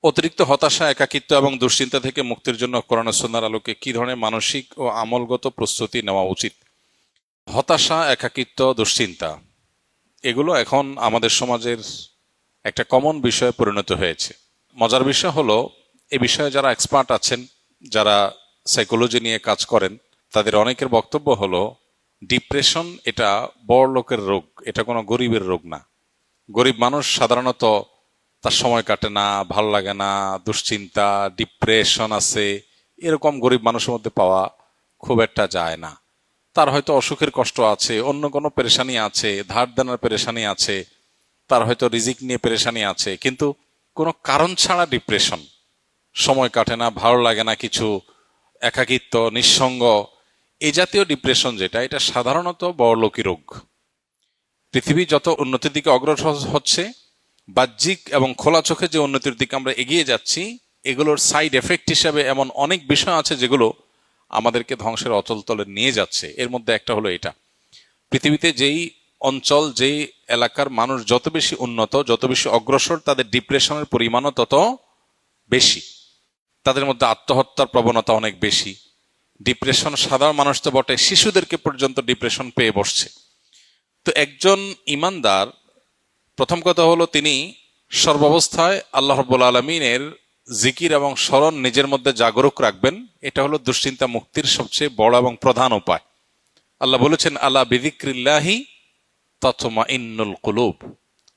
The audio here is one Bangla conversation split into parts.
অতিরিক্ত হতাশা, একাকিত্ব এবং দুশ্চিন্তা থেকে মুক্তির জন্য কোরআন ও সুন্নাহর আলোকে কি ধরনের মানসিক ও আমলগত প্রস্তুতি নেওয়া উচিত? হতাশা, একাকিত্ব, দুশ্চিন্তা এগুলো এখন আমাদের সমাজের একটা কমন বিষয়ে পরিণত হয়েছে। মজার বিষয় হলো, এ বিষয়ে যারা এক্সপার্ট আছেন, যারা সাইকোলজি নিয়ে কাজ করেন, তাদের অনেকের বক্তব্য হলো ডিপ্রেশন এটা বড় লোকের রোগ, এটা কোনো গরিবের রোগ না। গরিব মানুষ সাধারণত তার সময় কাটে না, ভালো লাগে না, দুশ্চিন্তা, ডিপ্রেশন আছে, এরকম গরিব মানুষের মধ্যে পাওয়া খুব একটা যায় না। তার হয়তো অসুখের কষ্ট আছে, অন্য কোনো পেরেশানি আছে, ধার দেনার পেরেশানি আছে, তার হয়তো রিজিক নিয়ে পেরেশানি আছে, কিন্তু কোনো কারণ ছাড়া ডিপ্রেশন, সময় কাটে না, ভালো লাগে না কিছু, একাকিত্ব, নিঃসঙ্গ, এই জাতীয় ডিপ্রেশন যেটা, এটা সাধারণত বড়লোকি রোগ। পৃথিবী যত উন্নতির দিকে অগ্রসর হচ্ছে, বাহ্যিক এবং খোলা চোখে যে উন্নতির দিকে আমরা এগিয়ে যাচ্ছি, এগুলোর সাইড এফেক্ট হিসাবে এমন অনেক বিষয় আছে যেগুলো আমাদেরকে ধ্বংসের অতল তলে নিয়ে যাচ্ছে। এর মধ্যে একটা হলো এটা, পৃথিবীতে যেই অঞ্চল, যেই এলাকার মানুষ যত বেশি উন্নত, যত বেশি অগ্রসর, তাদের ডিপ্রেশনের পরিমাণও তত বেশি, তাদের মধ্যে আত্মহত্যার প্রবণতা অনেক বেশি। ডিপ্রেশন সাধারণ মানুষ তো বটে, শিশুদেরকে পর্যন্ত ডিপ্রেশন পেয়ে বসছে। তো একজন ইমানদার, প্রথম কথা হলো তিনি সর্বাবস্থায় আল্লাহ রাব্বুল আলামিনের জিকির এবং স্মরণ নিজের মধ্যে জাগরুক রাখবেন। এটা হলো দুশ্চিন্তা মুক্তির সবচেয়ে বড় এবং প্রধান উপায়। আল্লাহ বলেছেন, আলা বিযিক্রিল্লাহি তাতমাইন্নুল কুলুব।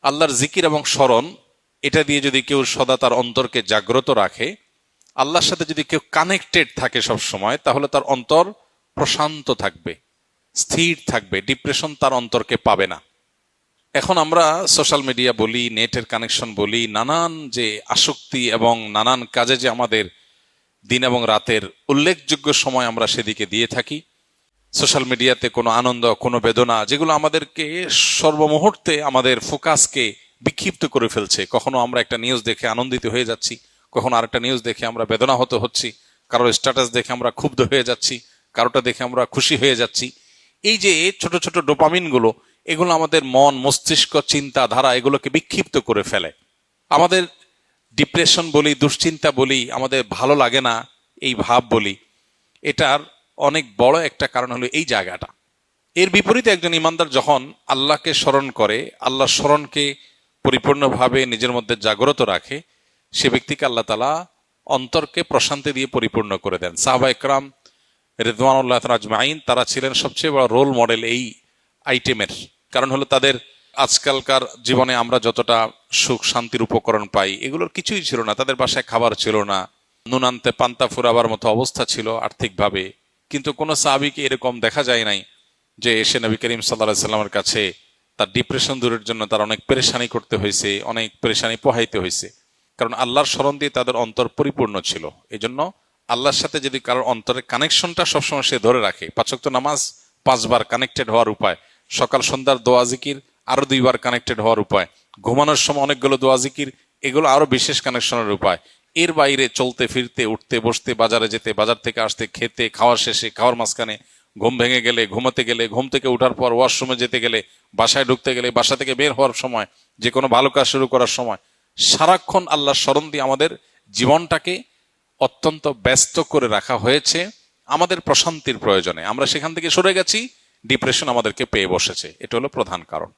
আল্লাহর জিকির এবং স্মরণ, এটা দিয়ে যদি কেউ সদা তার অন্তরকে জাগ্রত রাখে, আল্লাহর সাথে যদি কেউ কানেক্টেড থাকে সব সময়, তাহলে তার অন্তর প্রশান্ত থাকবে, স্থির থাকবে, ডিপ্রেশন তার অন্তরকে পাবে না। এখন আমরা সোশ্যাল মিডিয়া বলি, নেটের কানেকশন বলি, নানান যে আসক্তি এবং নানান কাজে যে আমাদের দিন এবং রাতের উল্লেখযোগ্য সময় আমরা সেদিকে দিয়ে থাকি। সোশ্যাল মিডিয়াতে কোনো আনন্দ, কোনো বেদনা, যেগুলো আমাদেরকে সর্বমুহূর্তে আমাদের ফোকাসকে বিক্ষিপ্ত করে ফেলছে। কখনো আমরা একটা নিউজ দেখে আনন্দিত হয়ে যাচ্ছি, কখনো আরেকটা নিউজ দেখে আমরা বেদনাহত হচ্ছি, কারোর স্ট্যাটাস দেখে আমরা ক্ষুব্ধ হয়ে যাচ্ছি, কারোটা দেখে আমরা খুশি হয়ে যাচ্ছি। এই যে ছোট ছোট ডোপামিনগুলো, এগুলো আমাদের মন, মস্তিষ্ক, চিন্তা ধারা এগুলোকে বিক্ষিপ্ত করে ফেলে। আমাদের ডিপ্রেশন বলি, দুশ্চিন্তা বলি, আমাদের ভালো লাগে না এই ভাব বলি, এটার অনেক বড় একটা কারণ হলো এই জায়গাটা। এর বিপরীতে একজন ইমানদার যখন আল্লাহকে স্মরণ করে, আল্লাহর স্মরণকে পরিপূর্ণভাবে নিজের মধ্যে জাগ্রত রাখে, সে ব্যক্তিকে আল্লাহ তাআলা অন্তরকে প্রশান্তি দিয়ে পরিপূর্ণ করে দেন। সাহাবা ইকরাম রিদওয়ানুল্লাহ আজমাইন, তারা ছিলেন সবচেয়ে বড় রোল মডেল এই আইটেমের। কারণ হলো তাদের আজকালকার জীবনে আমরা যতটা সুখ শান্তির উপকরণ পাই, এগুলোর কিছুই ছিল না। তাদের বাসায় খাবার ছিল না, নুন আনতে পান্তা ফুরাবার মতো অবস্থা ছিল আর্থিকভাবে। কিন্তু কোনো সাহাবীকে এরকম দেখা যায় নাই যে এসে নবী করিম সাল্লাল্লাহু আলাইহি সাল্লামের কাছে তার ডিপ্রেশন দূরের জন্য তার অনেক পেরেশানি করতে হয়েছে, অনেক পেরেশানি পোহাইতে হয়েছে। কারণ আল্লাহর স্মরণ দিয়ে তাদের অন্তর পরিপূর্ণ ছিল। এই জন্য আল্লাহর সাথে যদি কারোর অন্তরের কানেকশনটা সবসময় সে ধরে রাখে, 5 ওয়াক্ত নামাজ 5 বার কানেক্টেড হওয়ার উপায়, সকাল সন্ধ্যার দোয়া জিকির আরো 2 বার কানেক্টেড হওয়ার উপায়, ঘুমানোর সময় অনেকগুলো দোয়া জিকির, এগুলো আরো বিশেষ কানেকশনের উপায়। এর বাইরে চলতে ফিরতে, উঠতে বসতে, বাজারে যেতে, বাজার থেকে আসতে, খেতে, খাওয়ার শেষে, খাওয়ার মাঝখানে, ঘুম ভেঙে গেলে, ঘুমাতে গেলে, ঘুম থেকে ওঠার পর, ওয়াশরুমে যেতে গেলে, বাসায় ঢুকতে গেলে, বাসা থেকে বের হওয়ার সময়, যে কোনো ভালো কাজ শুরু করার সময়, সারাক্ষণ আল্লাহর স্মরণ দিয়ে আমাদের জীবনটাকে অত্যন্ত ব্যস্ত করে রাখা হয়েছে আমাদের প্রশান্তির প্রয়োজনে। আমরা সেখান থেকে সরে গেছি, ডিপ্রেশন আমাদেরকে পেয়ে বসেছে। এটা হলো প্রধান কারণ।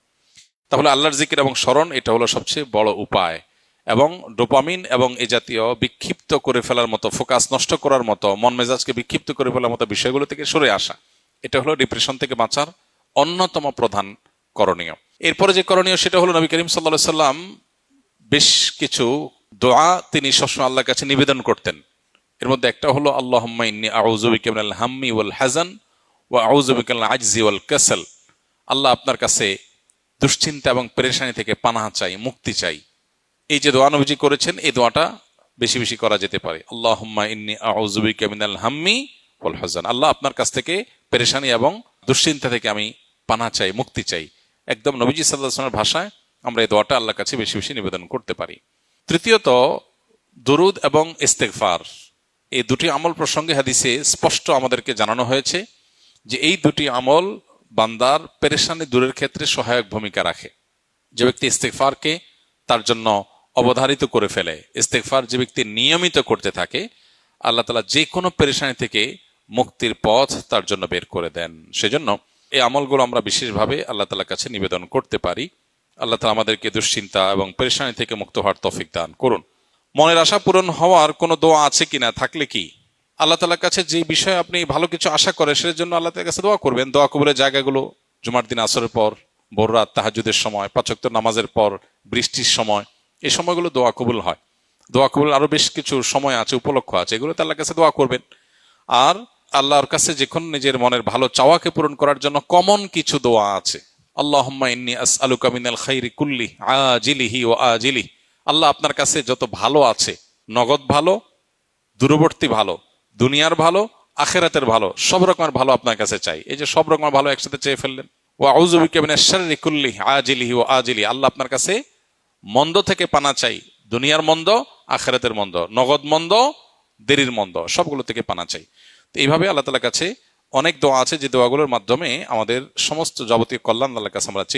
তাহলে আল্লাহর জিকির এবং স্মরণ, এটা হলো সবচেয়ে বড় উপায়। এবং ডোপামিন এবং এই জাতীয় বিক্ষিপ্ত করে ফেলার মতো, ফোকাস নষ্ট করার মতো, মন মেজাজকে বিক্ষিপ্ত করে ফেলার মতো বিষয়গুলো থেকে সরে আসা, এটা হলো ডিপ্রেশন থেকে বাঁচার অন্যতম প্রধান করণীয়। এরপরে যে করণীয়, সেটা হলো নবী করিম সাল্লাল্লাহু আলাইহি সাল্লাম বেশ কিছু দোয়া তিনি সবসময় আল্লাহর কাছে নিবেদন করতেন। এর মধ্যে একটা হলো, আল্লাহুম্মা ইন্নী আউযু বিকা মিনাল হাম্মি ওয়াল হাযান ওয়া আউযু বিকা মিনাল আজজি ওয়াল কাসাল। আল্লাহ, আপনার কাছে দুশ্চিন্তা এবং পেরেশানি থেকে পানাহ চাই, মুক্তি চাই। এই যে দোয়া নবীজি করেছেন, এই দোয়াটা বেশি বেশি করা যেতে পারে। আল্লাহুম্মা ইন্নী আউযু বিকা মিনাল হাম্মি ওয়াল হাযান। আল্লাহ, আপনার কাছ থেকে পেরেশানি এবং দুশ্চিন্তা থেকে আমি পানাহ চাই, মুক্তি চাই। একদম নবীজি সাল্লাল্লাহু আলাইহি ওয়াসাল্লামের ভাষায় আমরা এই দোয়াটা আল্লাহর কাছে বেশি বেশি নিবেদন করতে পারি। তৃতীয়ত, দুরুদ এবং ইস্তেগফার, এই দুটি আমল প্রসঙ্গে হাদিসে স্পষ্ট আমাদেরকে জানানো হয়েছে যে এই দুটি আমল বান্দার পেরেশানি দূরের ক্ষেত্রে সহায়ক ভূমিকা রাখে। যে ব্যক্তি ইস্তেগফারকে তার জন্য অবধারিত করে ফেলে, ইস্তেগফার যে ব্যক্তি নিয়মিত করতে থাকে, আল্লাহ তাআলা যে কোনো পেরেশানি থেকে মুক্তির পথ তার জন্য বের করে দেন। সেজন্য এই আমলগুলো আমরা বিশেষভাবে আল্লাহ তাআলার কাছে নিবেদন করতে পারি। আল্লাহ তাআলা আমাদেরকে দুশ্চিন্তা এবং পেরেশানি থেকে মুক্ত হওয়ার তৌফিক দান করুন। মনের আশা পূরণ হওয়ার কোনো দোয়া আছে কিনা, থাকলে কি আল্লাহ তাআলার কাছে যে বিষয়ে আপনি ভালো কিছু আশা করেন সেটার জন্য আল্লাহ তাআলার কাছে দোয়া করবেন। দোয়া কবুলের জায়গাগুলো জুমার দিন আসরের পর, ভোর রাত তাহাজ্জুদের সময়, 5 ওয়াক্ত নামাজের পর, বৃষ্টির সময়, এই সময়গুলো দোয়া কবুল হয়। দোয়া কবুল আরো বেশ কিছু সময় আছে, উপলক্ষ আছে, এগুলোতে আল্লাহর কাছে দোয়া করবেন। আর আল্লাহর কাছে যখন নিজের মনের ভালো চাওয়াকে পূরণ করার জন্য কমন কিছু দোয়া আছে। আল্লাহুম্মা ইন্নী আসআলুকা মিনাল খাইরি কুল্লি আজিলিহি ওয়া আজিলিহি। আল্লাহ আপনার কাছে যত ভালো আছে, নগদ ভালো, দূরবর্তী ভালো, দুনিয়ার ভালো, আখেরাতের ভালো, সব রকমের ভালো আপনার কাছে চাই। এই যে সব রকমের ভালো একসাথে চেয়ে ফেললেন। ওয়া আউযু বিকা মিনাশ শাররি কুল্লি আজিলিহি ওয়া আজিলিহি। আল্লাহ আপনার কাছে মন্দ থেকে পানা চাই, দুনিয়ার মন্দ, আখেরাতের মন্দ, নগদ মন্দ, দেরির মন্দ, সবগুলো থেকে পানা চাই। তো এইভাবে আল্লাহ তাআলার কাছে অনেক দোয়া আছে যে দোয়াগুলোর মাধ্যমে আমাদের সমস্ত যাবতীয় কল্যাণ আল্লাহর কাছে আমরা চেয়ে